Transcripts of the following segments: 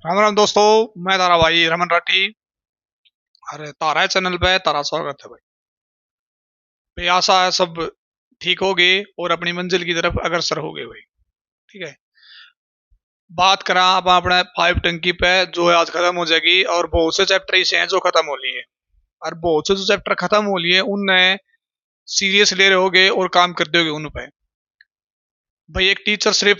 राम राम दोस्तों। मैं तारा भाई रमन राठी। अरे तारा चैनल पे तारा स्वागत है भाई। भाई आशा है सब ठीक हो गए और अपनी मंजिल की तरफ अग्रसर हो गए भाई। ठीक है। बात करा अब अपने फाइव टंकी पे जो है आज खत्म हो जाएगी और बहुत से चैप्टर ऐसे हैं जो खत्म हो लिए और बहुत से जो चैप्टर खत्म हो लिए उनने सीरियस ले रहे होगे और काम करते होगे उन पे। भाई एक टीचर सिर्फ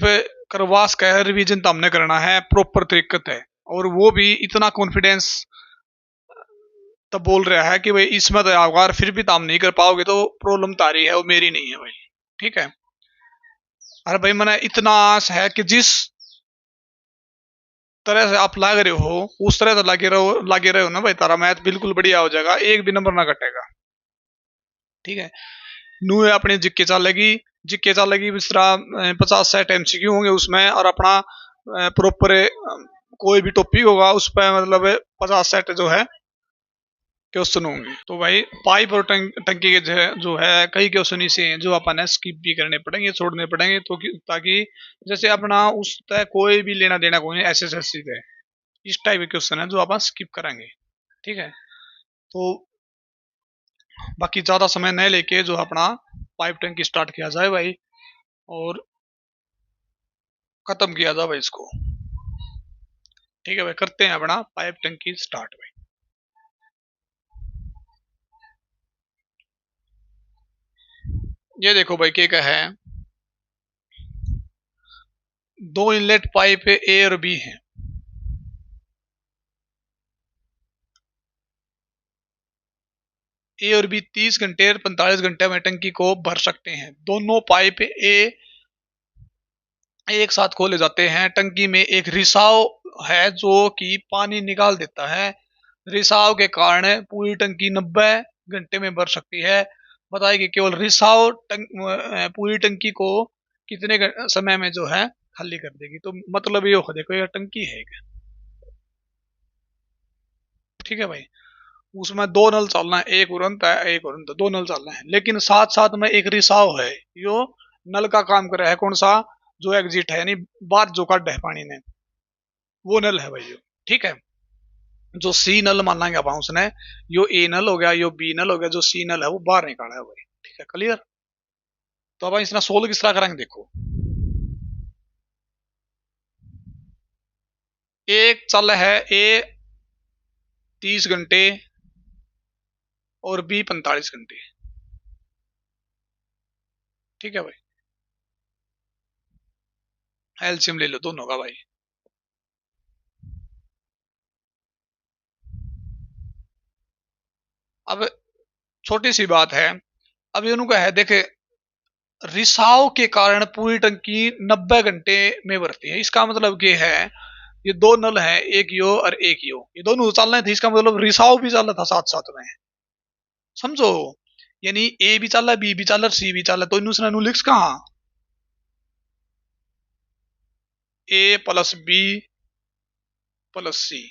करवास का रिवीजन तो हमने करना है प्रॉपर तरीके है और वो भी इतना कॉन्फिडेंस तब बोल रहा है कि भाई इसमें तो अगर फिर भी काम नहीं कर पाओगे तो प्रॉब्लम तारी है वो मेरी नहीं है भाई। ठीक है। अरे भाई मैंने इतना आस है कि जिस तरह से आप लाग रहे हो उस तरह से लागे रहो ना भाई, तारा मैथ बिल्कुल बढ़िया हो जाएगा, एक भी नंबर ना कटेगा। ठीक है। नू है अपनी जिक्के चालेगी इस तरह 50 60 एमसीक्यू होंगे उसमें और अपना प्रॉपर कोई भी टॉपिक होगा उस पर मतलब 50 60 जो है क्वेश्चन होंगे। तो भाई पाइप और टंकी के जो है कई क्वेश्चन ऐसे हैं जो अपन स्किप भी करने पड़ेंगे, छोड़ने पड़ेंगे तो ताकि जैसे अपना उस तय कोई भी लेना देना कोई एसएसएससी है, इस टाइप के क्वेश्चन है जो अपन स्किप करेंगे। ठीक है। तो बाकी ज्यादा समय नहीं लेके जो अपना पाइप टंकी स्टार्ट किया जाए भाई और खत्म किया जाए भाई इसको। ठीक है भाई, करते हैं अपना पाइप टंकी स्टार्ट भाई। ये देखो भाई क्या है, दो इनलेट पाइप ए और बी है। ए और बी 30 घंटे और 45 घंटे में टंकी को भर सकते हैं। दोनों पाइप ए एक साथ खोले जाते हैं। टंकी में एक रिसाव है जो कि पानी निकाल देता है। रिसाव के कारण पूरी टंकी 90 घंटे में भर सकती है। बताइए कि केवल रिसाव पूरी टंकी को कितने समय में जो है खाली कर देगी। तो मतलब ये हो, देखो ये टंकी है एक। ठीक है भाई, उसमें दो नल चलना है, एक उड़ंत है एक उड़ंत, दो नल चलना है लेकिन साथ साथ में एक रिसाव है। यो नल का काम कर रहा है, कौन सा, जो एग्जिट है यानी बाहर जो काट है पानी ने, वो नल है भाई यो। ठीक है। जो सी नल मानेंगे आप उसने, यो ए नल हो गया, यो बी नल हो गया, जो सी नल है वो बाहर निकाला है भाई। ठीक है, क्लियर। तो अब इसने सोल्व किस तरह करेंगे देखो। एक चल है ए 30 घंटे और बी 45 घंटे। ठीक है भाई, एलसीएम ले लो दोनों का भाई। अब छोटी सी बात है, अब ये उनका है देखे, रिसाव के कारण पूरी टंकी 90 घंटे में भरती है। इसका मतलब ये है, ये दो नल है, एक यो और एक यो, ये दोनों चल रहे थे, इसका मतलब रिसाव भी चल रहा था साथ साथ में। समझो, यानी ए भी चल रहा है, बी भी चल रहा है, सी भी चल रहा है, तो इनू लिख्स कहा, ए प्लस बी प्लस सी।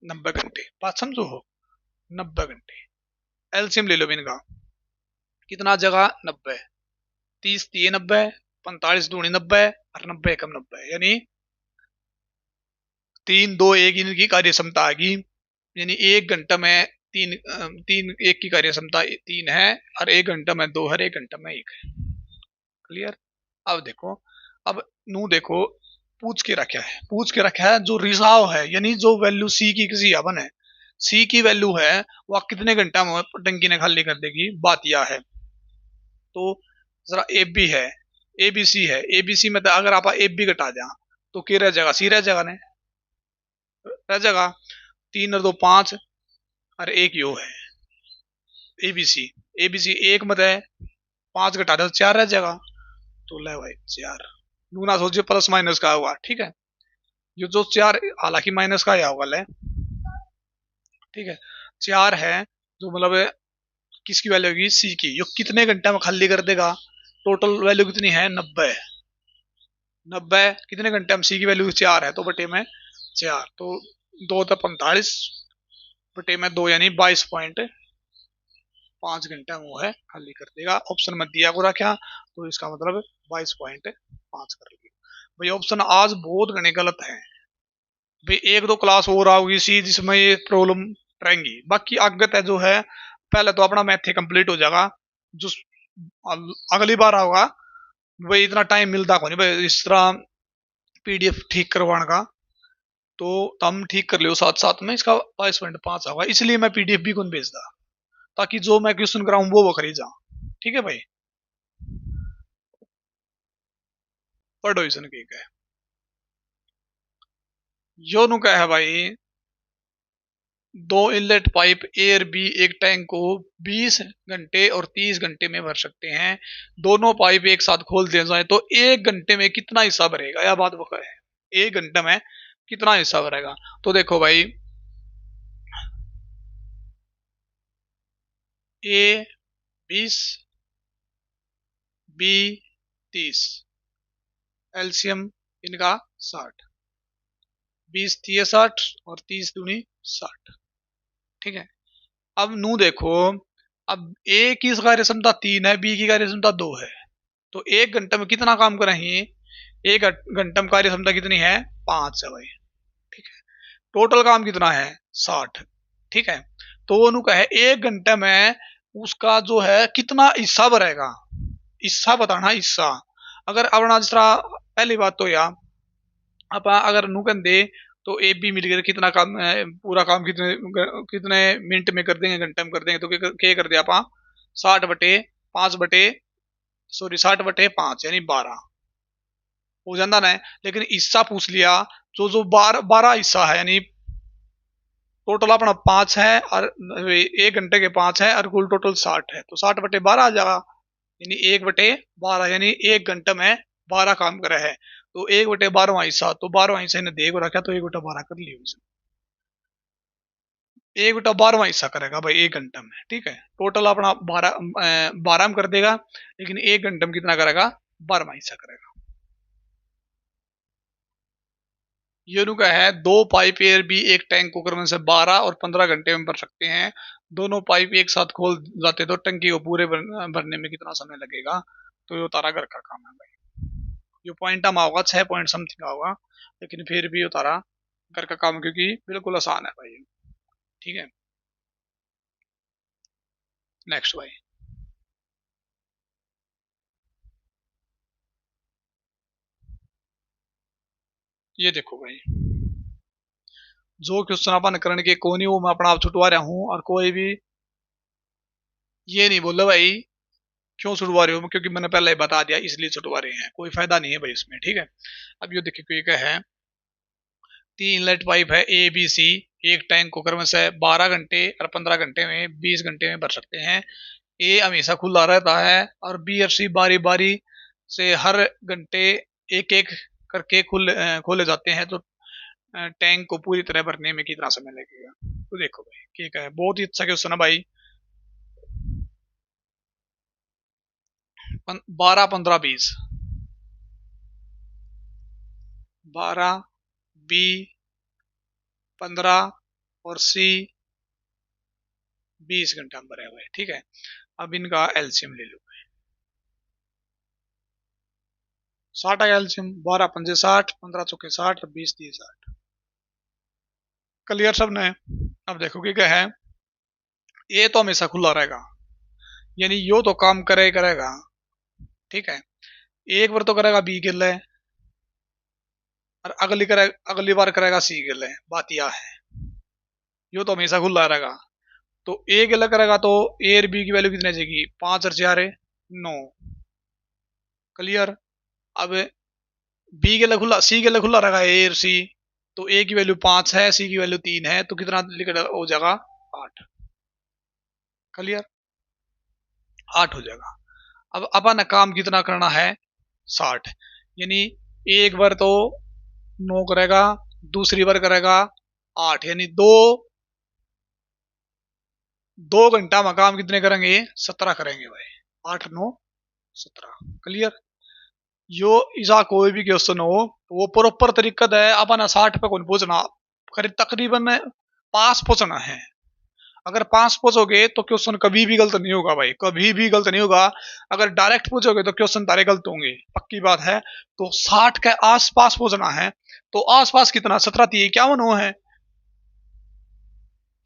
90 घंटे बात समझो हो, 90 घंटे। एलसीएम ले लो इनका, कितना जगह 90, 30 3 90, 45 2 90 और 90 1 90, यानी 3 2 1 इनकी कार्य क्षमता आ गई। यानी 1 घंटा में तीन एक की कार्य क्षमता 3 है और 1 घंटा में 2 है, 1 घंटा में 1 है। क्लियर। अब देखो, अब नू देखो, पूछ के रखा है जो रिसाव है, यानी जो वैल्यू सी की किसी यावन है, सी की वैल्यू है वह कितने घंटा में टंकी ने खाली कर देगी, बात यह है। तो जरा ए बी है, ए बी सी है, ए बी सी में तो अगर आप ए बी घटा दें तो क्या रह जाएगा, सी रह जाएगा ने, रह जाएगा। 3 और 2 5 और एक यो है एबीसी। एबीसी एक मत है, 5 घटा दो 4 रह जाएगा। तो ले भाई 4, दूना सोचिए प्लस माइनस का होगा। ठीक है, ये जो 4 हालांकि माइनस का आया होगा ले। ठीक है, 4 है जो मतलब किसकी वैल्यू होगी, सी की, ये कितने घंटे में खाली कर देगा। टोटल वैल्यू कितनी है 90, 90 कितने घंटे में, सी की वैल्यू 4 है तो बटे में 4, तो 2 तो 45 बटे में 2 यानी 22.5 घंटा वो है खाली कर देगा। ऑप्शन में दिया को रखा तो इसका मतलब 22.5 कर लिया भाई। ऑप्शन आज बहुत घने गलत है, भाई एक दो क्लास और आओगी सी जिसमें ये प्रॉब्लम रहेंगी, बाकी आगे जो है पहले तो अपना मैथ कंप्लीट हो जाएगा। जो अगली बार आओगा भाई इतना टाइम मिलता को नहीं भाई इस तरह पीडीएफ ठीक करवाने का, तो तुम ठीक कर लियो साथ साथ में इसका 22.5 होगा, इसलिए मैं पीडीएफ भी कौन भेजता, ताकि जो मैं क्वेश्चन कराऊं वो करी जा। ठीक है भाई, पढ़ो इसने की है यो नु क्या है भाई, दो इनलेट पाइप ए और बी एक टैंक को 20 घंटे और 30 घंटे में भर सकते हैं। दोनों पाइप एक साथ खोल दिए जाए तो एक घंटे में कितना हिस्सा भरेगा, यह बात वो है, एक घंटे में कितना हिस्सा भरेगा। तो देखो भाई ए 20 बी 30, एलसीएम इनका 60, 20 3 60 और 30 दूनी 60। ठीक है, अब नू देखो, अब ए की कार्य क्षमता 3 है, बी की कार्य क्षमता 2 है, तो एक घंटे में कितना काम करेंगे, एक घंटे में कार्य क्षमता कितनी है 5 है भाई। ठीक है, टोटल काम कितना है 60। ठीक है, तो वो कहे एक घंटे में उसका जो है कितना हिस्सा भरेगा, हिस्सा बताना हिस्सा। अगर अपना जिस तरह पहली बात तो यार आप अगर नू कह दे तो ए बी मिलकर कितना काम पूरा काम कितने कितने मिनट में कर देंगे, घंटे में कर देंगे, तो क्या कर दिया आप 60/5 सॉरी 60/5 यानी 12 हो जाता ना। लेकिन हिस्सा पूछ लिया, जो जो 12 हिस्सा है, यानी टोटल अपना 5 है और एक घंटे के 5 है और कुल टोटल 60 है, तो 60/12 आ जाएगा, यानी 1/12, यानी एक घंटे में 12 काम करे है, तो 1/12वां हिस्सा, तो 12वां हिस्सा ने देख रखा तो 1/12 कर लिया, 1/12वां हिस्सा करेगा भाई एक घंटे में। ठीक है, टोटल अपना 12 में कर देगा, लेकिन एक घंटे में कितना करेगा 12वां हिस्सा करेगा। ये का है दो पाइप एयर भी एक टैंक को करने से 12 और 15 घंटे में भर सकते हैं। दोनों पाइप एक साथ खोल जाते तो टंकी को पूरे भरने में कितना समय लगेगा, तो ये तारा घर का काम है भाई। ये पॉइंट हम होगा 6 पॉइंट समथिंग होगा, लेकिन फिर भी ये तारा घर का काम, क्योंकि बिल्कुल आसान है भाई। ठीक है, नेक्स्ट भाई, ये देखो भाई, जो क्वेश्चन अपन करने के कोई वो मैं अपना आप छुटवा रहा हूँ, और कोई भी ये नहीं बोलो भाई क्यों छुड़वा रहे हो, क्योंकि मैंने पहले ही बता दिया इसलिए छुड़वा रहे हैं, कोई फायदा नहीं है भाई इसमें। ठीक है, अब ये देखिए क्या है, 3 इनलेट पाइप है ए बी सी, एक टैंक को क्रम से 12 घंटे और 15 घंटे में 20 घंटे में भर सकते हैं। ए हमेशा खुला रहता है और बी और सी बारी बारी से हर घंटे एक एक करके खोले जाते हैं, तो टैंक को पूरी तरह भरने में कितना समय लगेगा। तो देखो भाई ठीक है, बहुत ही अच्छा क्वेश्चन है भाई। 12 15 20, 12 बी 15 और सी 20 घंटा में भरा हुआ है। ठीक है, अब इनका एलसीएम ले लो, 60 का एलसीएम, 12 पंजे 60, 15 चौके 60 और 20 दिए 60। क्लियर सब ने। अब देखो क्या है, ये तो हमेशा खुला रहेगा, यानी यो तो काम करेगा। ठीक है, एक बार तो करेगा बी गिल है और अगली बार करेगा सी गिल है, बात यह है, यो तो हमेशा खुला रहेगा। तो ए गिल करेगा तो ए और बी की वैल्यू कितनी जाएगी, 5 और 4 9। क्लियर, अब बी के लिए खुला सी के लिए खुला रहेगा ए और सी, तो ए की वैल्यू 5 है, सी की वैल्यू 3 है, तो कितना लिख हो जाएगा 8। क्लियर, 8 हो जाएगा। अब अपन काम कितना करना है 60, यानी एक बार तो 9 करेगा, दूसरी बार करेगा 8, यानी दो घंटा में काम कितने करेंगे 17 करेंगे भाई, 8 9 17। क्लियर, यो इसा कोई भी क्वेश्चन हो तो वो प्रॉपर तरीका है, अपन 60 पे कौन पूछना, तकरीबन पास पूछना है। अगर पास पूछोगे तो क्वेश्चन कभी भी गलत नहीं होगा भाई, कभी भी गलत नहीं होगा। अगर डायरेक्ट पूछोगे तो क्वेश्चन तारे गलत होंगे, पक्की बात है। तो 60 के आस पास पूछना है, तो आसपास कितना 17×3 = 51 वो है,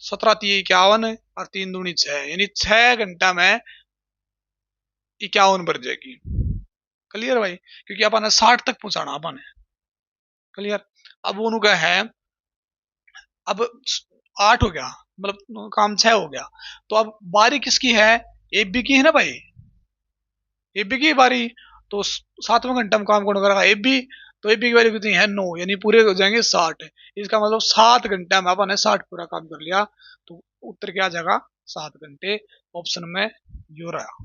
17×3 = 51 है और 3×2 = 6, यानी 6 घंटा में 51 भर जाएगी। क्लियर भाई, क्योंकि अपन ने 60 तक पहुंचाना अपन है। क्लियर। अब उनका है, अब 8 हो गया, मतलब काम 6 हो गया, तो अब बारी किसकी है, एफ बी की है ना भाई, एफ बी की बारी। तो 7वां घंटा में काम कौन करेगा, एफ बी। तो एफ बी की वैल्यू कितनी है, 9, यानी पूरे हो जाएंगे 60। इसका मतलब 7 घंटा में अपन ने 60 पूरा काम कर लिया। तो उत्तर क्या आ जाएगा, 7 घंटे, ऑप्शन में यो रहा।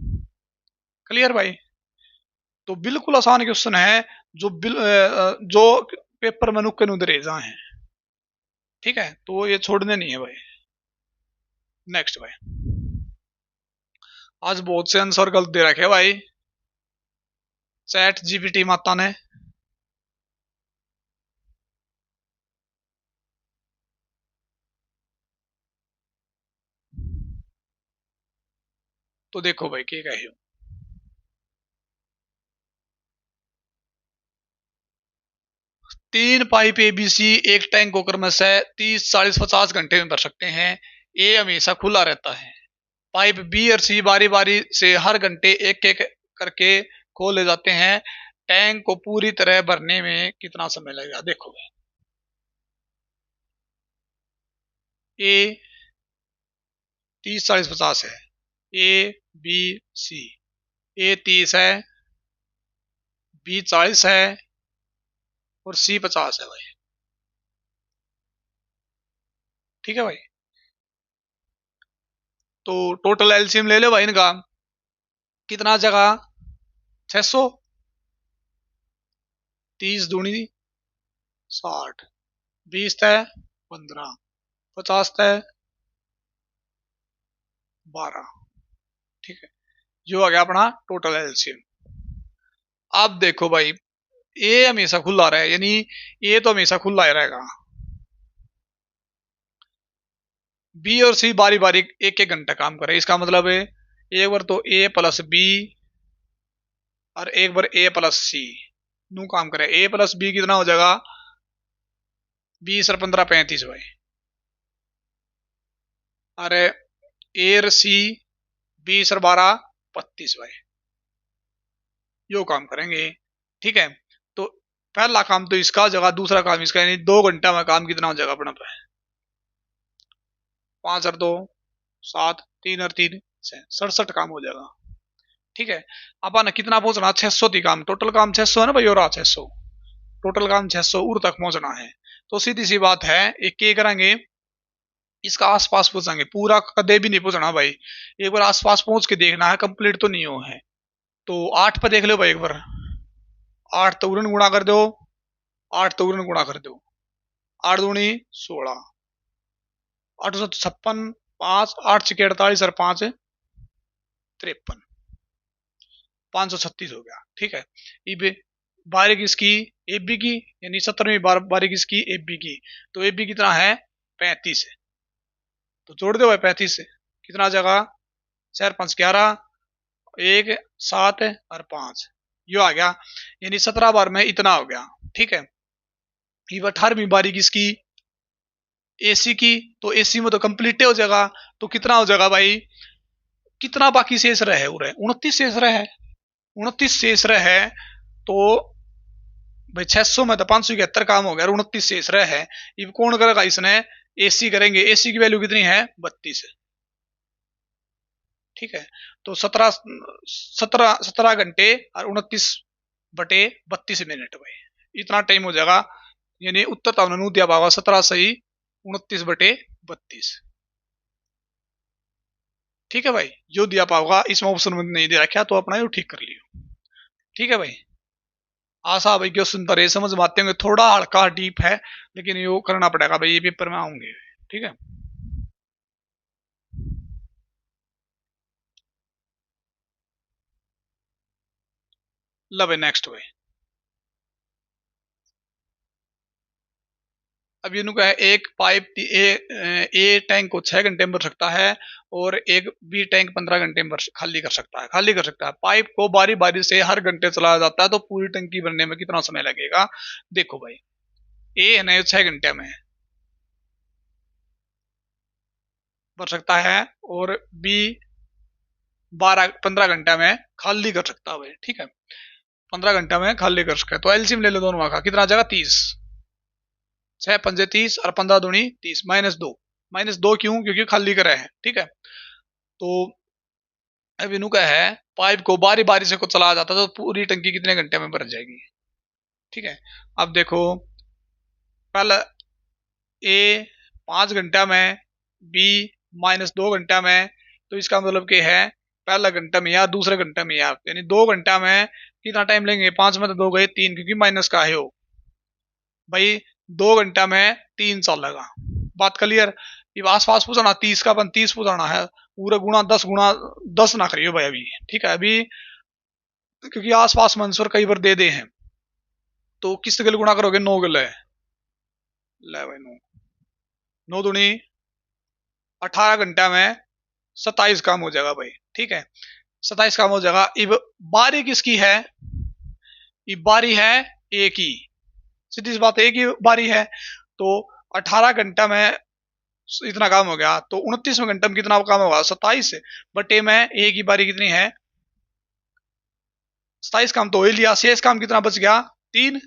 क्लियर भाई। तो बिल्कुल आसान क्वेश्चन है, जो पेपर में नुक्के नुदरेजा है। ठीक है, तो ये छोड़ने नहीं है भाई। नेक्स्ट भाई, आज बहुत से आंसर गलत दे रखे भाई चैट जीपीटी माता ने। तो देखो भाई क्या कहे, 3 पाइप एबीसी एक टैंक होकर में से 30, 40, 50 घंटे में भर सकते हैं। ए हमेशा खुला रहता है। पाइप बी और सी बारी बारी से हर घंटे एक एक करके खोले जाते हैं। टैंक को पूरी तरह भरने में कितना समय लगेगा। देखो भाई, ए 30, 40, 50 है, ए बी सी। ए 30 है, बी 40 है और सी 50 है भाई। ठीक है भाई, तो टोटल एलसीएम ले लो भाई इनका, कितना जगह 600, 30×2 = 60, 20 है 15, 50 है 12। ठीक है, जो आ गया अपना टोटल एलसीएम। अब देखो भाई, ए हमेशा खुला रहे, यानी ए तो हमेशा खुला ही रहेगा। बी और सी बारी बारी एक एक घंटा काम करे, इसका मतलब है एक बार तो ए प्लस बी और एक बार ए प्लस सी नू काम करे। ए प्लस बी कितना हो जाएगा, 20 और 15 35 भाई। अरे ए और सी 20 और 12 32 भाई, यो काम करेंगे। ठीक है, तो पहला काम तो इसका हो जाएगा, दूसरा काम इसका, यानी 2 घंटा में काम कितना हो जाएगा अपना पे, 5 और 2 7, 3 और 3 67 काम हो जाएगा। ठीक है, अपन कितना पहुंचना, 600 थी काम, टोटल काम 600 है ना भाई, और 600 टोटल काम 600 उर तक पहुंचना है। तो सीधी सी बात है, एक के करेंगे, इसका आसपास पहुंचाएंगे, पूरा कदे भी नहीं पहुंचना भाई, एक बार आसपास पहुंच के देखना है, कंप्लीट तो नहीं हो है। तो 8 पे देख लो भाई एक बार, 8 तो उड़न गुणा कर दो, 8 तो उड़न गुणा कर दो, 8×2 = 16, 856, 5 8 × 48 और 5 53, 536 हो गया। ठीक है, इब बारी किसकी, एफ बी की, यानी 17वीं बारी किसकी, एफ बी की। तो एफ बी कितना है, 35 है। तो जोड़ दो भाई 35 से, कितना जगह 4 5 11, 1 7 और 5, यो आ गया, यानी 17 बार में इतना हो गया। ठीक है, ये 18वीं बारी किसकी, एसी की। तो एसी में तो कंप्लीट हो जाएगा, तो कितना हो जाएगा भाई, कितना बाकी शेष रहे, 29 शेष रहे, 29 शेष रहे। तो भाई 600 में तो 571 काम हो गया, 29 शेष रहे। ये कौन करेगा, इसने एसी करेंगे, एसी की वैल्यू कितनी है, 32 है। ठीक है, तो 17 घंटे और 29/32 मिनट भाई, इतना टाइम हो जाएगा। यानी उत्तर तो हमने दिया पावा 17 सही 29/32। ठीक है भाई, जो दिया पाओगा, इसमें ऑप्शन में नहीं दे रखा तो अपना ये ठीक कर लियो। ठीक है भाई, आशा भाई क्वेश्चन तो समझ में आते होंगे, थोड़ा हल्का डीप है, लेकिन ये करना पड़ेगा भाई, ये पेपर में आऊंगे। ठीक है, लो नेक्स्ट भाई, अब ये है एक पाइप ए टैंक को 6 घंटे में भर सकता है और एक बी टैंक 15 घंटे में खाली कर सकता है, पाइप को बारी बारी से हर घंटे चलाया जाता है, तो पूरी टंकी भरने में कितना समय लगेगा। देखो भाई, ए है ना 6 घंटे में भर सकता है और बी 15 घंटा में खाली कर सकता है भाई। ठीक है, 15 घंटा में खाली कर सकता है। तो एलसीएम ले लो दोनों का, कितना आ जाएगा 30। 6 पंजे 30 और 15 दूनी 30, -2। -2 क्यों? क्योंकि खाली करा है। ठीक है, तो अब इनू का है पाइप को बारी बारी से को चलाया जाता है तो पूरी टंकी कितने घंटे में भर जाएगी। ठीक है, अब देखो पहला ए 5 घंटा में, बी -2 घंटा में। तो इसका मतलब क्या है, पहला घंटा में या दूसरे घंटा में, यानी 2 घंटा में कितना टाइम लेंगे, 5 में तो 2 गए 3, क्योंकि माइनस का है वो भाई। 2 घंटा में 3 साल लगा। बात क्लियर। ये आस पास पूछना 30 का अपन 30 पूछना है, पूरा गुणा 10 ना करियो भाई अभी। ठीक है, अभी क्योंकि आस पास मंसूर कई बार दे दे हैं, तो किस गल गुणा करोगे, 9 गल है। ले भाई 9, 9 दूनी 18 घंटा में 27 काम हो जाएगा भाई। ठीक है, 27 काम हो जाएगा। अब बारी किसकी है, ये बारी है ए की, सीधी सी बात, एक ही बारी है। तो 18 घंटा में इतना काम हो गया, तो 29वें घंटे में कितना काम होगा, 27 बटे में एक ही बारी कितनी है 27 काम तो हो ही लिया। शेष काम कितना बच गया, 3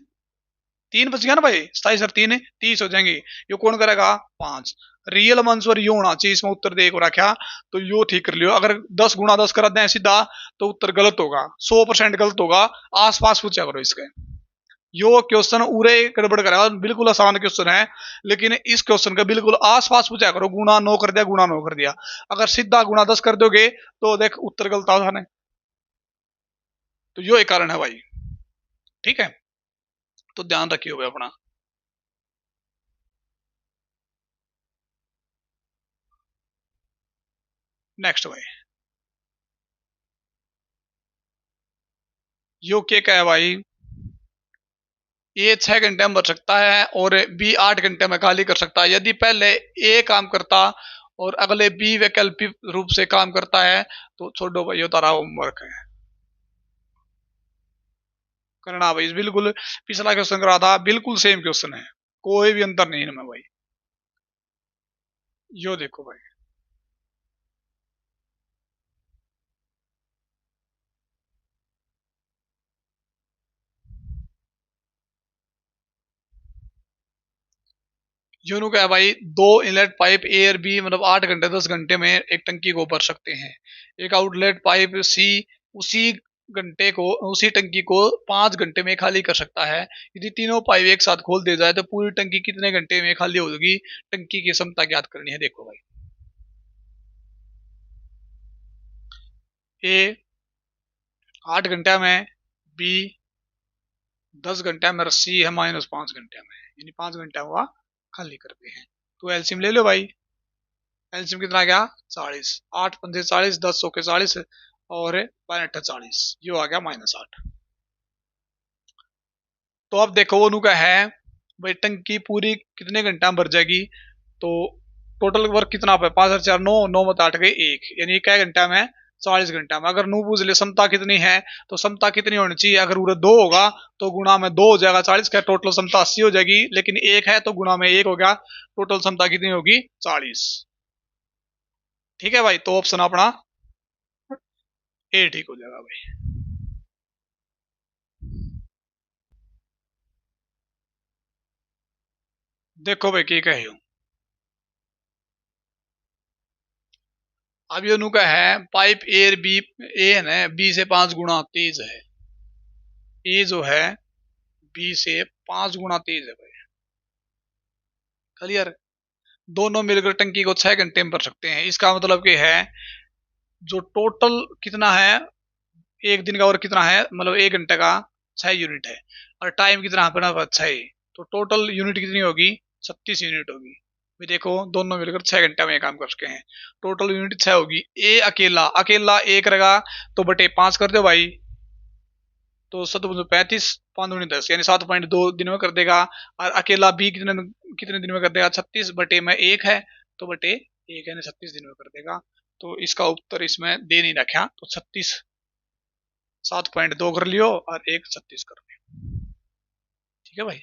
3 बच गया ना भाई, 27 और 3 30 हो जाएंगे। यो कौन करेगा, 5। रियल आंसर यो होना चाहिए इसमें, उत्तर दे को रखा तो यो ठीक कर लियो। अगर 10 गुणा 10 कर दें सीधा तो उत्तर गलत होगा, 100% गलत होगा। आस पास पूछा करो इसके। यो क्वेश्चन उरे गड़बड़ करेगा, बिल्कुल आसान क्वेश्चन है, लेकिन इस क्वेश्चन का बिल्कुल आस पास पूछा करो। गुणा 9 कर दिया, गुणा 9 कर दिया, अगर सीधा गुणा 10 कर दोगे तो देख उत्तर गलत आसान है। तो यो एक कारण है भाई। ठीक है, तो ध्यान रखिए भाई अपना। नेक्स्ट भाई, यो क्या है भाई, ए 6 घंटे में भर सकता है और बी 8 घंटे में खाली कर सकता है। यदि पहले ए काम करता और अगले बी वैकल्पिक रूप से काम करता है तो छोड़ो भाई, ये तारा होमवर्क है करना भाई। बिल्कुल पिछला क्वेश्चन करा था, बिल्कुल सेम क्वेश्चन है, कोई भी अंतर नहीं है भाई। यो देखो भाई, यूनो क्या है भाई, दो इनलेट पाइप ए और बी मतलब 8 घंटे 10 घंटे में एक टंकी को भर सकते हैं। एक आउटलेट पाइप सी उसी घंटे को उसी टंकी को 5 घंटे में खाली कर सकता है। यदि तीनों पाइप एक साथ खोल दिए जाए तो पूरी टंकी कितने घंटे में खाली होगी। टंकी की क्षमता ज्ञात करनी है। देखो भाई, ए 8 घंटा में, बी 10 घंटा में, सी है -5 घंटे में, यानी 5 घंटा हुआ खाली करते हैं। तो एलसीएम ले लो भाई, एलसीएम कितना आ गया 40। 8 पंजे 40, 10 सौ के 40 और 12 40, ये आ गया -8। तो अब देखो वो का है भाई, टंकी पूरी कितने घंटा में भर जाएगी। तो टोटल वर्क कितना पे 5 4 9 9 में 8 गए 1, यानी क्या घंटा में 40 घंटा में। अगर नू पूछ ले क्षमता कितनी है तो क्षमता कितनी होनी चाहिए, अगर पूरे 2 होगा तो गुणा में 2 हो जाएगा 40 का, टोटल क्षमता 80 हो जाएगी। लेकिन 1 है तो गुणा में 1 हो गया, टोटल क्षमता कितनी होगी 40। ठीक है भाई, तो ऑप्शन अपना ए ठीक हो जाएगा भाई। देखो भाई की कहे अब ये नुका है पाइप एयर बी, ए है ना बी से 5 गुना तेज है, ए जो है बी से 5 गुना तेज है भाई। क्लियर, दोनों मिलकर टंकी को 6 घंटे में भर सकते हैं। इसका मतलब कि है जो टोटल कितना है एक दिन का और कितना है, मतलब 1 घंटे का 6 यूनिट है और टाइम कितना अपना 6, तो टोटल यूनिट कितनी होगी 36 यूनिट होगी। भी देखो दोनों मिलकर 6 घंटे में ये काम कर सके हैं, टोटल यूनिट 6 होगी। ए अकेला अकेला एक रहेगा तो बटे 5 कर दो भाई, तो 7 35 5 10 यानी 7.2 दिन में कर देगा। और अकेला बी कितने कितने दिन में कर देगा 36 बटे में 1 है तो बटे 1 यानी 36 दिन में कर देगा। तो इसका उत्तर इसमें दे नहीं रखा, तो 36 7.2 कर लियो और 1 36 कर लियो। ठीक है भाई।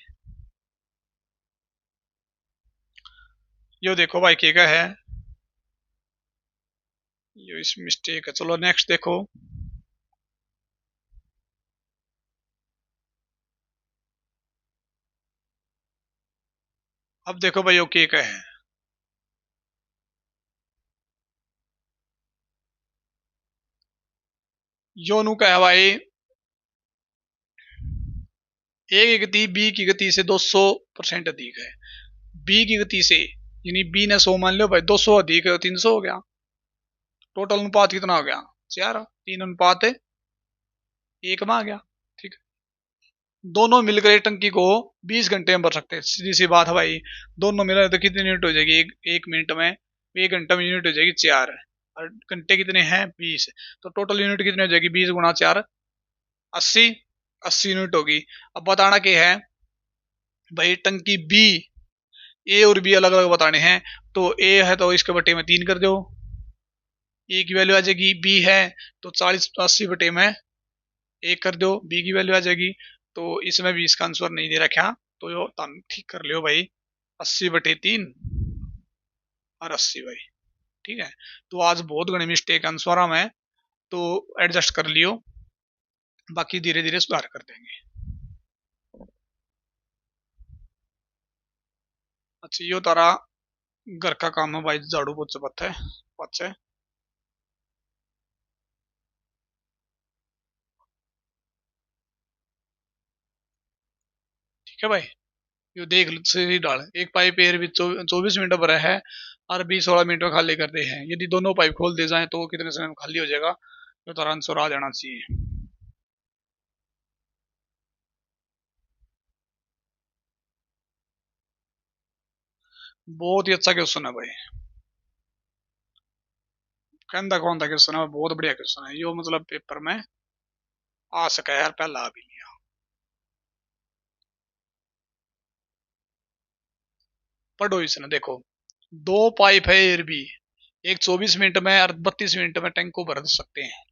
यो देखो भाई के का है, ये इस मिस्टेक है। चलो नेक्स्ट देखो, अब देखो भाई यो के का है। यो नु का है भाई, ए की गति बी की गति से 200% अधिक है। बी की गति से, यानी बी ने 100 मान लो भाई, 200 अधिक है तो 300 हो गया। टोटल अनुपात कितना हो गया, 4, 3:1 में आ गया। ठीक है, दोनों मिलकर एक टंकी को 20 घंटे में भर सकते हैं। सीधी सी बात है भाई, दोनों मिला तो कितनी यूनिट हो जाएगी, एक मिनट में, 1 घंटे में यूनिट हो जाएगी 4, और घंटे कितने हैं 20, तो टोटल यूनिट कितनी हो जाएगी, 20 × 4 80, 80 यूनिट होगी। अब बताना क्या है भाई, टंकी बी, ए और बी अलग अलग बताने हैं, तो ए है तो इसके बटे में 3 कर दो, ए की वैल्यू आ जाएगी, बी है तो 40/80 1 कर दो, बी की वैल्यू आ जाएगी। तो इसमें भी इसका आंसर नहीं दे रखा, तो यो तुम ठीक कर लियो भाई, 80/3 और 80 भाई। ठीक है, तो आज बहुत घनी मिस्टेक आंसर में, तो एडजस्ट कर लियो, बाकी धीरे धीरे सुधार कर देंगे। अच्छा, यो तारा घर का काम है भाई, झाड़ू पोछा पत्ता है पत्ता है। ठीक है भाई, यो देख सही डाल, एक पाइप एयर भी 24 मिनट भरा है और 20-16 मिनट में खाली करते हैं। यदि दोनों पाइप खोल दे जाए तो कितने समय में खाली हो जाएगा, तो तारा आंसर आ जाना चाहिए। बहुत ही अच्छा क्वेश्चन है भाई, कहता कौन था क्वेश्चन है, बहुत बढ़िया क्वेश्चन है यो, मतलब पेपर में आ सका है यार, पहला आ भी लिया। पढ़ो इसने, देखो दो पाइप है एयर बी, एक 24 मिनट में और 32 मिनट में टैंक को भर सकते हैं।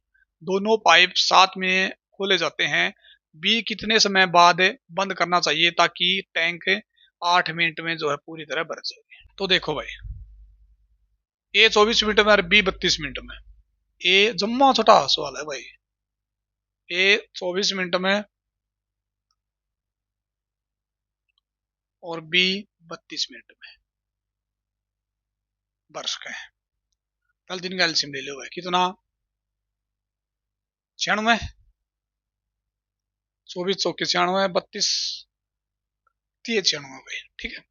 दोनों पाइप साथ में खोले जाते हैं। बी कितने समय बाद बंद करना चाहिए ताकि टैंक 8 मिनट में जो है पूरी तरह भर जाए। तो देखो भाई, ए 24 मिनट में और बी 32 मिनट में, ए जम्मा छोटा सवाल है भाई, ए 24 मिनट में और बी 32 मिनट में भर सके हैं। कल दिन का एल्सियम ले लो भाई, कितना, 96, 24 × 96, 32, 96 भाई। ठीक है,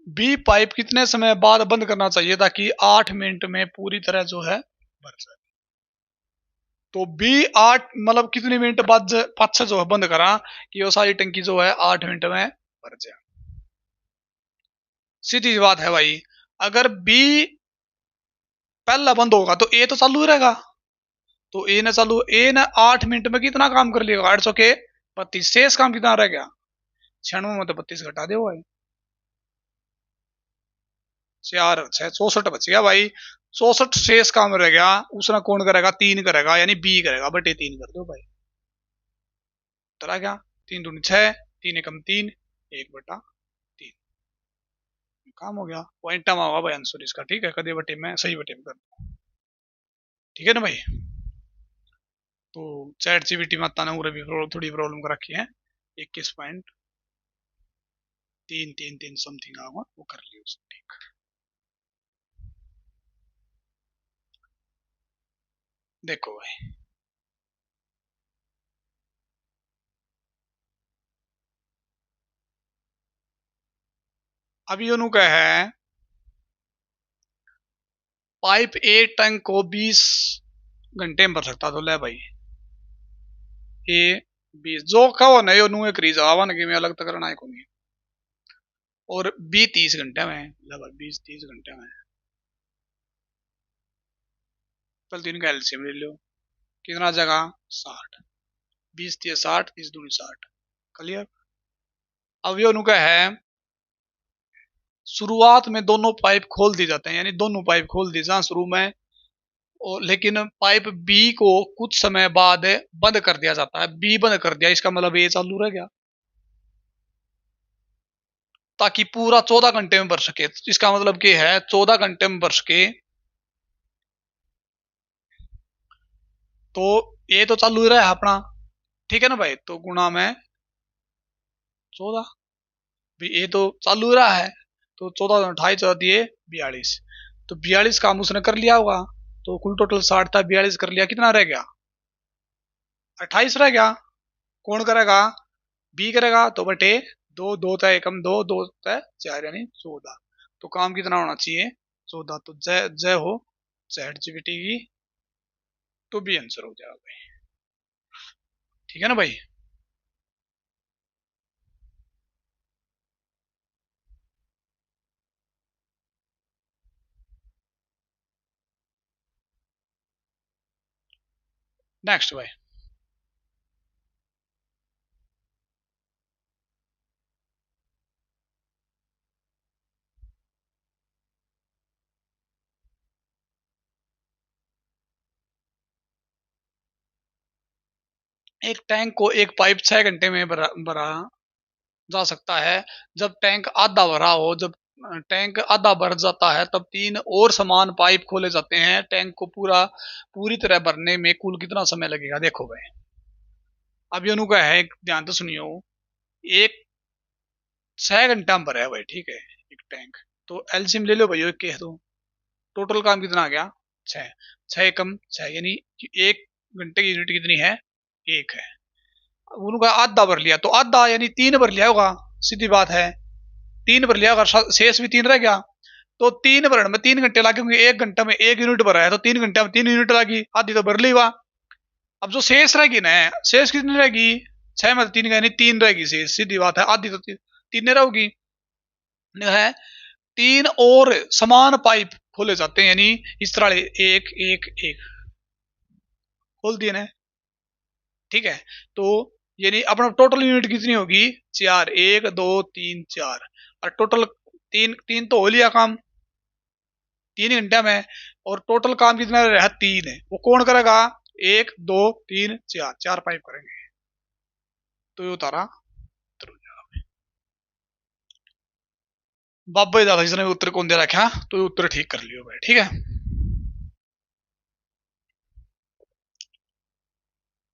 बी पाइप कितने समय बाद बंद करना चाहिए ताकि 8 मिनट में पूरी तरह जो है भर जाए। तो बी 8 मतलब कितने मिनट बाद पाछे जो है बंद करा कि वो सारी टंकी जो है 8 मिनट में भर जाए। सीधी बात है भाई, अगर बी पहला बंद होगा तो ए तो चालू रहेगा, तो ए ने चालू, ए ने 8 मिनट में कितना काम कर लिया, 800 के 32, शेष काम कितना रह गया, 96 में तो 32 घटा दो भाई, 4 6 64 बच गया भाई। 64 शेष काम रह गया, उसने कौन करेगा, 3 करेगा, यानी बी करेगा, बटे 3 कर दो भाई, तरह क्या, 3×2 = 6, 3 × 3 1/3, काम हो गया। पॉइंट में होगा भाई आंसर इसका। ठीक है, कदे बटे में सही बटे में कर दो। ठीक है ना भाई, तो चैट जीपीटी में आता ना भी थोड़ी प्रॉब्लम कर रखी है, 21.333 समथिंग आऊंगा, वो कर लियो उसने। ठीक, देखो भाई, अभी यूं का है, पाइप ए टैंक को 20 घंटे में भर सकता, तो ले भाई ए 20 जो कहो ना यो नु एक रीज आवा ना कि मैं अलग तक करना है कोनी, और बी 30 घंटे में, ले भाई 20 30 घंटे में, चल 3 का एलसीएम ले लो, कितना जगह 60, 20 × 60, 30×2 = 60, क्लियर। अब यो नु का है, शुरुआत में दोनों पाइप खोल दिए जाते हैं, यानी दोनों पाइप खोल दिए जाए शुरू में, और लेकिन पाइप बी को कुछ समय बाद बंद कर दिया जाता है, बी बंद कर दिया, इसका मतलब ए चालू रह गया। ताकि पूरा 14 घंटे में भर सके। इसका मतलब क्या है, 14 घंटे में भर सके। तो ये तो चालू ही रहा है अपना, ठीक है ना भाई, तो गुणा में 14, ये तो चालू ही रहा है, तो 14 28 14 दिए 42, तो 42 काम उसने कर लिया होगा, तो कुल टोटल 60 था, 42 कर लिया, कितना रह गया 28 रह गया। कौन करेगा, बी करेगा, तो बटे दो, दो तय एकम दो, दो तय चार, यानी 14। तो काम कितना होना चाहिए 14, तो जय जय हो चैट जीपीटी की, तो बी आंसर हो जाएगा भाई, ठीक है ना भाई। नेक्स्ट भाई, एक टैंक को एक पाइप 6 घंटे में भरा जा सकता है। जब टैंक आधा भरा हो, जब टैंक आधा भर जाता है, तब 3 और समान पाइप खोले जाते हैं। टैंक को पूरी तरह भरने में कुल कितना समय लगेगा, देखो भाई। अब ये का है, एक ध्यान तो सुनियो, एक 6 घंटा में भरा है भाई, ठीक है, एक टैंक, तो एलसीएम ले लो भाई, एक कह दो, टोटल काम कितना आ गया 6, 6 कम 6, यानी कि 1 घंटे की यूनिट कितनी है, 1 है। उनका आधा भर लिया, तो आधा यानी 3 भर लिया होगा, सीधी बात है, 3 भर लिया होगा, शेष भी 3 रह गया, तो 3 भरने में 3 घंटे लगे, क्योंकि 1 घंटा में 1 यूनिट भरा है, तो 3 घंटे में 3 यूनिट लगी, आधी तो भर ली हुआ। अब जो शेष रहेगी ना, शेष कितनी रहेगी, 6 में 3 यानी 3 रहेगी शेष, सीधी बात है, आधी तो 3 रहेगी है। 3 और समान पाइप खोले जाते हैं, यानी इस तरह एक एक एक खोल दिए ना, ठीक है। तो यानी अपना टोटल यूनिट कितनी होगी 4, 1 2 3 4, और टोटल 3 3 तो हो लिया काम 3 घंटे में, और टोटल काम कितना रहा 3 है, वो कौन करेगा 1 2 3 4, 4 पाइप करेंगे, तो ये उतारा उत्तर हो जाएगा। बाबा दादा जिसने उत्तर कौन दे रखा, तो ये उत्तर ठीक कर लियो भाई, ठीक है।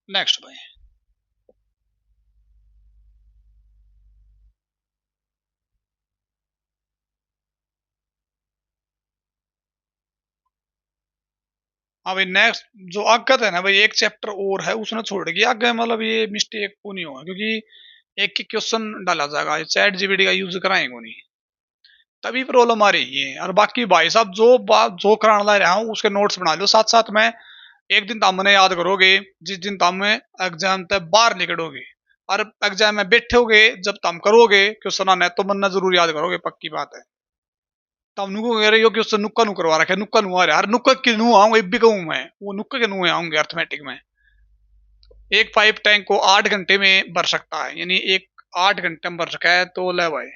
नेक्स्ट भाई, हाँ भाई, नेक्स्ट जो आगत है ना भाई, एक चैप्टर और है उसने छोड़ के आगे, मतलब ये मिस्टेक को नहीं होगा, क्योंकि एक एक क्वेश्चन डाला जाएगा, चैट जीपीटी का यूज कराएंगे नहीं, तभी प्रॉब्लम आ रही है। और बाकी भाई साहब जो बात जो कराने ला रहा हूँ उसके नोट्स बना लो साथ साथ में, एक दिन तुमने याद करोगे, जिस दिन तुम एग्जाम तक बाहर निकलोगे, और एग्जाम में बैठोगे, जब तुम करोगे क्वेश्चन आना, तो बनना जरूर याद करोगे, पक्की बात है। तब नुको कह रहे हो कि उससे नुक्का नु करवा रखा है, नुक्का नु आ रहा है, यार नुक्का के नु आऊंगा, भी कहूँ मैं, वो नुक्का के नु आऊंगे अर्थमेटिक में। एक पाइप टैंक को 8 घंटे में भर सकता है, यानी एक 8 घंटे में भर सका है, तो ले भाई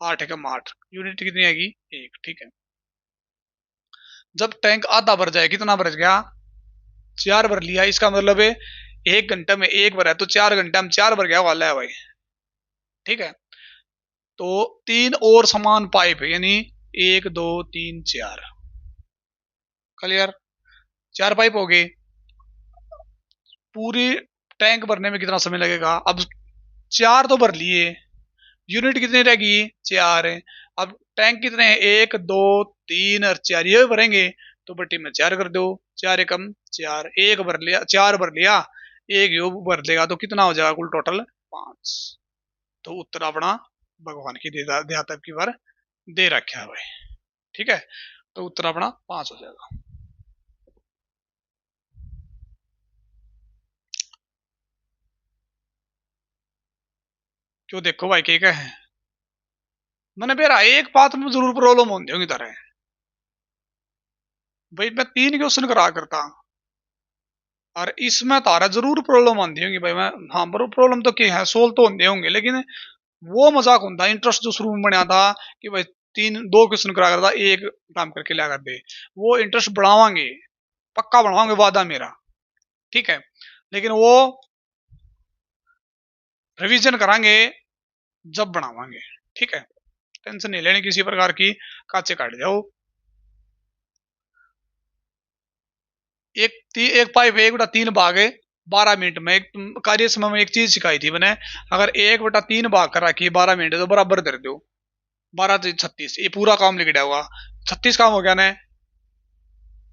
8 एकम 8, यूनिट कितनी आएगी 1, ठीक है। जब टैंक आधा भर जाए, कितना भर गया 4 भर लिया, इसका मतलब है 1 घंटे में 1 भरा है, तो 4 घंटे में 4 भर गया वाला है भाई, ठीक है। तो 3 और समान पाइप है, यानी 1 2 3 4, क्लियर, 4 पाइप हो गए। पूरी टैंक भरने में कितना समय लगेगा, अब 4 तो भर लिए, यूनिट कितनी रहेगी 4 है। अब टैंक कितने हैं 1 2 3 और 4, ये भरेंगे, तो बट्टी में 4 कर दो, 4 एकम 4, 1 भर लिया, 4 भर लिया, एक यो भर देगा, तो कितना हो जाएगा कुल टोटल 5। तो उत्तर अपना भगवान की देहात की बार दे रखा है भाई, ठीक है, तो उत्तर अपना 5 हो जाएगा। क्यों, देखो भाई क्या है, मैंने बेरा एक बात में जरूर प्रॉब्लम होती होगी तरह, भाई मैं 3 क्वेश्चन करा करता, और इसमें तारा जरूर प्रॉब्लम आती होगी भाई, मैं हाँ बरो प्रॉब्लम तो क्या है, सोल्व तो होंगे होंगे, लेकिन वो मजाक होता इंटरेस्ट जो शुरू में बनया था, कि भाई 2 क्वेश्चन करा करता, एक काम करके लिया कर दे, वो इंटरेस्ट बढ़ावांगे, पक्का बढ़ावांगे, वादा मेरा, ठीक है। लेकिन वो रिवीजन करांगे जब बनावांगे, ठीक है, टेंशन नहीं लेनी किसी प्रकार की, काचे काट जाओ। एक पाइप 1/3 भाग 12 मिनट में, एक कार्य समय में एक चीज सिखाई थी मैंने, अगर 1/3 भाग कर रखी 12 मिनट तो बराबर कर दो 12 से 36, ये पूरा काम लिख होगा। 36 काम हो गया ना,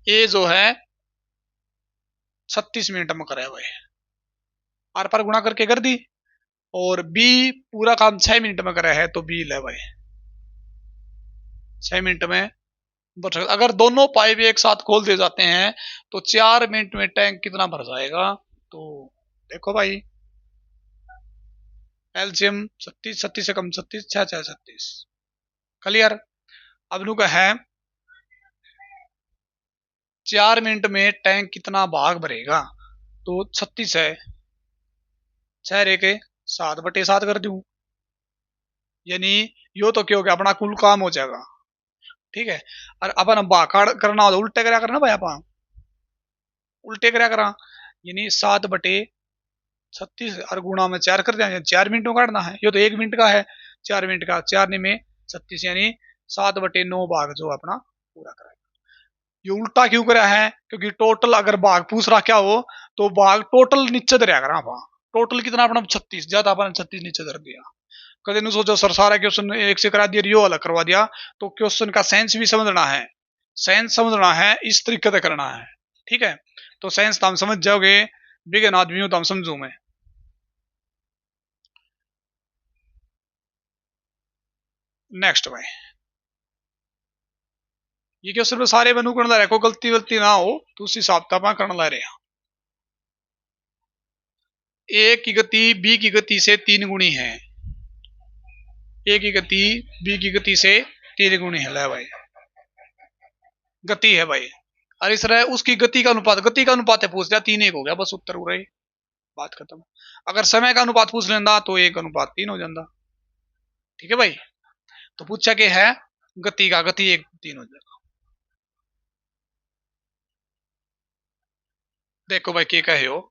ये जो है 36 मिनट में करे हुए, आर पार गुणा करके कर दी। और बी पूरा काम 6 मिनट में करे है, तो बी ले भाई 6 मिनट में। अगर दोनों पाइप एक साथ खोल दिए जाते हैं तो 4 मिनट में टैंक कितना भर जाएगा, तो देखो भाई एलसीएम 36, 36 से कम 36, 6 6 36, क्लियर। अब नु का है 4 मिनट में टैंक कितना भाग भरेगा, तो 36 है, 6 रे के 7/7 कर दूं, यानी यो तो क्या हो गया, अपना कुल काम हो जाएगा। ठीक है, और अपन भाग करना हो तो उल्टे करा करना भाई, अपन उल्टे करा करा, यानी 7/36 और गुणा में 4 कर दिया, 4 मिनट में काटना है, ये तो 1 मिनट का है, 4 मिनट का 4 में 36, यानी 7/9 भाग जो अपना पूरा करा। ये उल्टा क्यों करा है, क्योंकि टोटल अगर भाग पूछ रहा क्या हो, तो भाग टोटल नीचे दरिया करा, टोटल कितना अपना 36, ज्यादा अपन 36 नीचे धर दिया। कदे न सोचो सर सारा क्वेश्चन एक से करा दिया, रियो अलग करवा दिया, तो क्वेश्चन का सेंस भी समझना है, सेंस समझना है, इस तरीके से करना है। ठीक है, तो सेंस तो हम समझ जाओगे, बिगन आदमी हो तो हम समझू मैं। नेक्स्ट भाई, ये क्वेश्चन में सारे बनू करना रहे, कोई गलती वलती ना हो तो उस हिसाब से करना ला रहे हैं। ए की गति बी की गति से 3 गुनी है, ए की गति बी की गति से 3 गुनी है, ले भाई गति है भाई। और इस तरह उसकी गति का अनुपात, गति का अनुपात है पूछ लिया, 3:1 हो गया, बस उत्तर हो रही, बात खत्म। अगर समय का अनुपात पूछ लेना तो 1:3 हो जाता। ठीक है भाई, तो पूछा क्या है, गति का, गति 1:3 हो जाएगा। देखो भाई क्या कहे हो,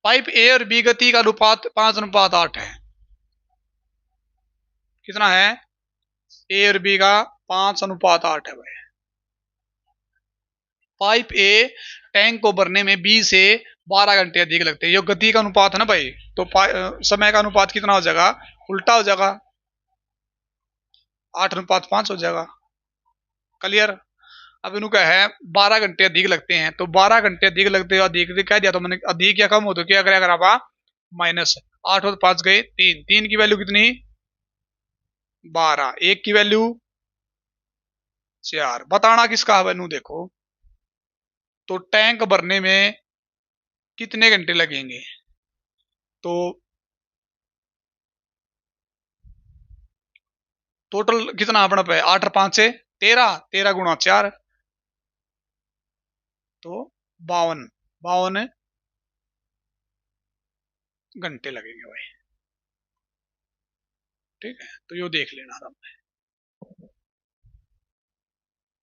पाइप ए और बी गति का अनुपात 5:8 है। कितना है, ए और बी का 5:8 है भाई। पाइप ए टैंक को भरने में बी से 12 घंटे अधिक लगते हैं, ये गति का अनुपात है ना भाई, तो समय का अनुपात कितना हो जाएगा, उल्टा हो जाएगा, 8:5 हो जाएगा, क्लियर। अब इनका है 12 घंटे अधिक लगते हैं, तो 12 घंटे अधिक लगते हैं, अधिक कह दिया तो मैंने, अधिक या कम हो तो क्या करेगा, अगर आप माइनस 8 और 5 गए 3, 3 की वैल्यू कितनी 12, 1 की वैल्यू 4, बताना किसका है वैल्यू, देखो तो टैंक भरने में कितने घंटे लगेंगे, तो टोटल कितना अपना पे 8 और 5 से 13, 13 गुणा 4, तो 52, 52 घंटे लगेंगे भाई। ठीक है, तो यो देख लेना आराम में,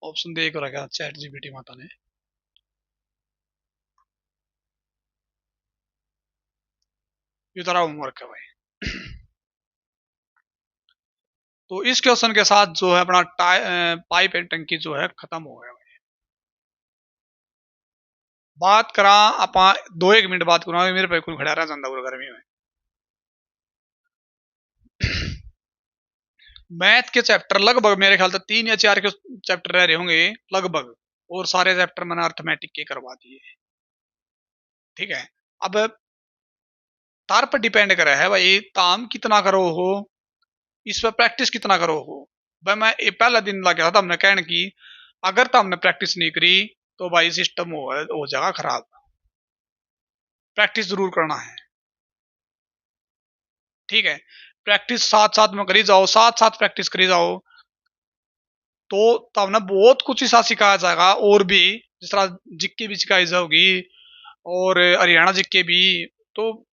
ऑप्शन देख रखा चैट जीपीटी माता ने। ये तरह होमवर्क है भाई। तो इस क्वेश्चन के साथ जो है अपना पाइप एंड टंकी जो है खत्म हो गया भाई। बात करा आप 2-1 मिनट बात करा, मेरे पे कुल खड़ा रहा जाता पूरा गर्मी में। मैथ के चैप्टर लगभग मेरे ख्याल से 3 या 4 के चैप्टर रह रहे होंगे लगभग, और सारे चैप्टर मैंने अर्थमेटिक के करवा दिए। ठीक है, अब तार पर डिपेंड करे है भाई, काम कितना करो हो, इस पर प्रैक्टिस कितना करो हो। भाई मैं पहला दिन लगा था हमने कहने की, अगर तो हमने प्रैक्टिस नहीं करी तो भाई सिस्टम हो जाएगा खराब, प्रैक्टिस जरूर करना है। ठीक है, प्रैक्टिस साथ साथ में करी जाओ, साथ साथ प्रैक्टिस करी जाओ, तो तब ना बहुत कुछ ऐसा सिखाया जाएगा, और भी जिस तरह जिक्के भी सिखाई जाओगी, और हरियाणा जिक्के भी, तो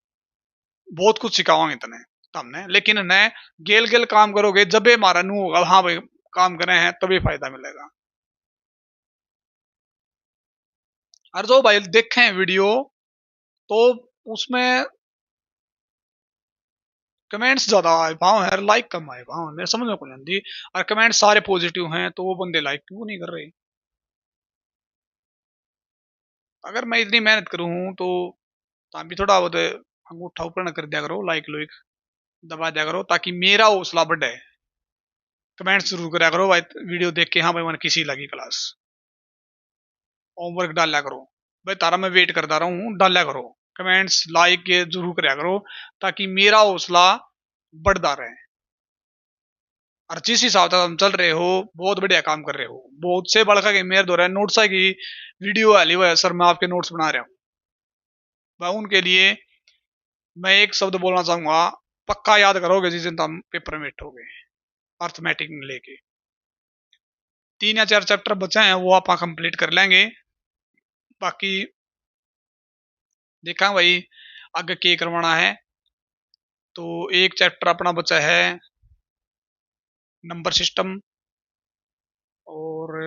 बहुत कुछ सिखाओगे इतने हमने, लेकिन न गेल गेल काम करोगे जब ये हमारा नू होगा, हाँ भाई काम करे हैं तभी फायदा मिलेगा। और जो भाई देखें वीडियो तो उसमें कमेंट्स ज्यादा आए पाओ है, लाइक कम आए पाओ, मेरे समझ में नहीं आती। और कमेंट सारे पॉजिटिव हैं तो वो बंदे लाइक क्यों नहीं कर रहे? अगर मैं इतनी मेहनत करूँ तो आप भी थोड़ा बहुत अंगूठा ऊपर न कर दिया करो, लाइक लुइक दबा दिया करो, ताकि मेरा हौसला बढ़े। कमेंट्स जरूर करा करो भाई, वीडियो देख के, हाँ भाई मैंने किसी लगी क्लास। होमवर्क डाला करो भाई, तारा मैं वेट करता रहा हूँ, डाला करो कमेंट्स, लाइक ये जरूर करा करो, ताकि मेरा हौसला बढ़ता रहे। और जिस हिसाब से हम चल रहे हो, बहुत बढ़िया काम कर रहे हो, बहुत से बड़का के मेरे द्वारा नोट्स की वीडियो वाली हुआ है सर, मैं आपके नोट्स बना रहा हूँ भाई, उनके लिए मैं एक शब्द बोलना चाहूंगा, पक्का याद करोगे जिस दिन तुम पेपर में बैठोगे अर्थमेटिक लेके। 3 या 4 चैप्टर बचे हैं, वो आप कंप्लीट कर लेंगे। बाकी देखा भाई आगे के करवाना है। तो एक चैप्टर अपना बचा है नंबर सिस्टम, और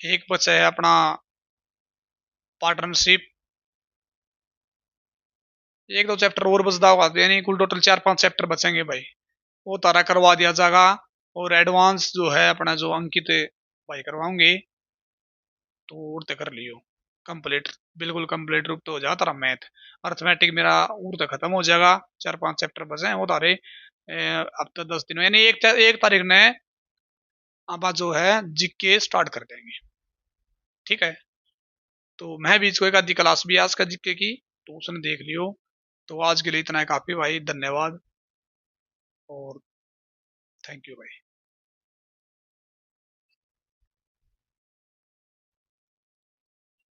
एक बचा है अपना पार्टनरशिप। एक दो चैप्टर और बचता होगा, यानी कुल टोटल 4-5 चैप्टर बचेंगे भाई, वो तारा करवा दिया जाएगा। और एडवांस जो है अपना जो अंकित भाई करवाऊंगे, तो उड़ते कर लियो कंप्लीट, बिल्कुल कंप्लीट रूप तो हो जाएगा तारा मैथ। अर्थमेटिक मेरा उड़ते खत्म हो जाएगा, 4-5 चैप्टर बचे हैं वो तारे अब तो 10 दिन में, यानी एक तारीख ने अब जो है जीके स्टार्ट कर देंगे। ठीक है, तो मैं बीच को एक आधी क्लास भी आज का जीके की, तो उसने देख लियो। तो आज के लिए इतना है काफी भाई, धन्यवाद और थैंक यू भाई।